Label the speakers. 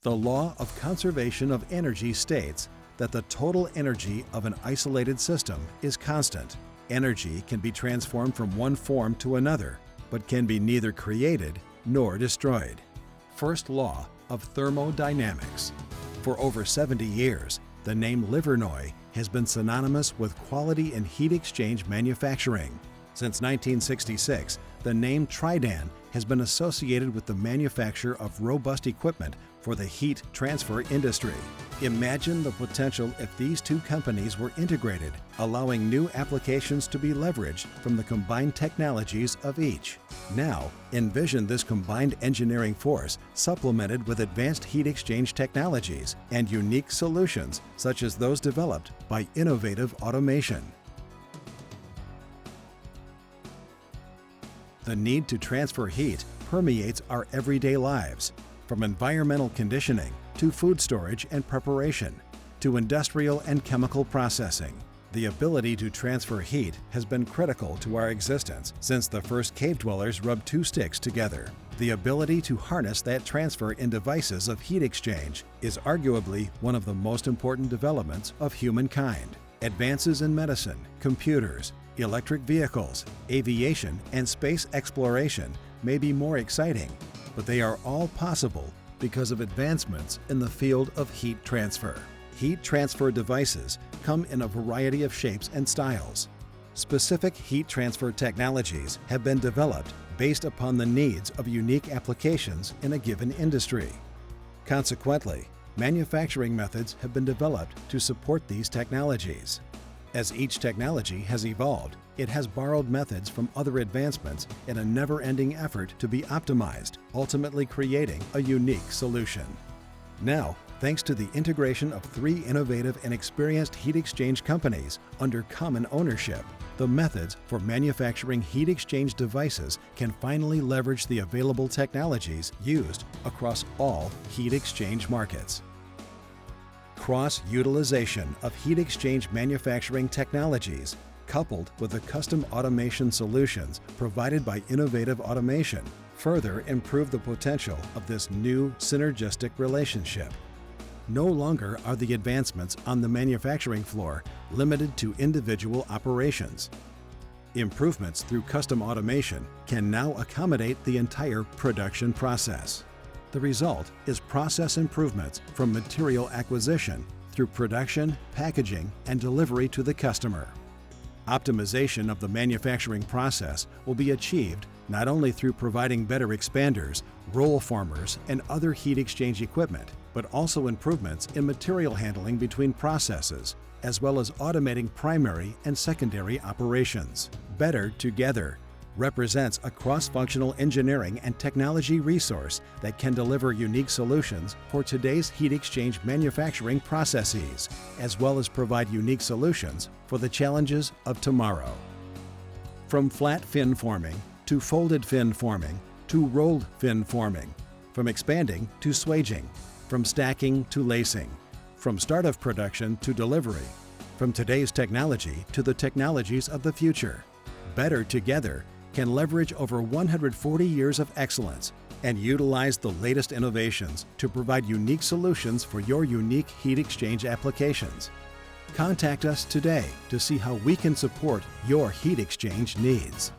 Speaker 1: The law of conservation of energy states that the total energy of an isolated system is constant. Energy can be transformed from one form to another, but can be neither created nor destroyed. First law of thermodynamics. For over 70 years, the name Livernois has been synonymous with quality in heat exchange manufacturing. Since 1966, the name Tridan has been associated with the manufacture of robust equipment for the heat transfer industry. Imagine the potential if these two companies were integrated, allowing new applications to be leveraged from the combined technologies of each. Now, envision this combined engineering force supplemented with advanced heat exchange technologies and unique solutions such as those developed by innovative automation. The need to transfer heat permeates our everyday lives, from environmental conditioning to food storage and preparation, to industrial and chemical processing. The ability to transfer heat has been critical to our existence since the first cave dwellers rubbed two sticks together. The ability to harness that transfer in devices of heat exchange is arguably one of the most important developments of humankind. Advances in medicine, computers, electric vehicles, aviation, and space exploration may be more exciting, but they are all possible because of advancements in the field of heat transfer. Heat transfer devices come in a variety of shapes and styles. Specific heat transfer technologies have been developed based upon the needs of unique applications in a given industry. Consequently, manufacturing methods have been developed to support these technologies. As each technology has evolved, it has borrowed methods from other advancements in a never-ending effort to be optimized, ultimately creating a unique solution. Now, thanks to the integration of three innovative and experienced heat exchange companies under common ownership, the methods for manufacturing heat exchange devices can finally leverage the available technologies used across all heat exchange markets. Cross-utilization of heat exchange manufacturing technologies, coupled with the custom automation solutions provided by innovative automation, further improve the potential of this new synergistic relationship. No longer are the advancements on the manufacturing floor limited to individual operations. Improvements through custom automation can now accommodate the entire production process. The result is process improvements from material acquisition through production, packaging, and delivery to the customer. Optimization of the manufacturing process will be achieved not only through providing better expanders, roll formers, and other heat exchange equipment, but also improvements in material handling between processes, as well as automating primary and secondary operations. Better Together represents a cross-functional engineering and technology resource that can deliver unique solutions for today's heat exchange manufacturing processes, as well as provide unique solutions for the challenges of tomorrow. From flat fin forming to folded fin forming to rolled fin forming, from expanding to swaging, from stacking to lacing, from start of production to delivery, from today's technology to the technologies of the future. Better Together can leverage over 140 years of excellence and utilize the latest innovations to provide unique solutions for your unique heat exchange applications. Contact us today to see how we can support your heat exchange needs.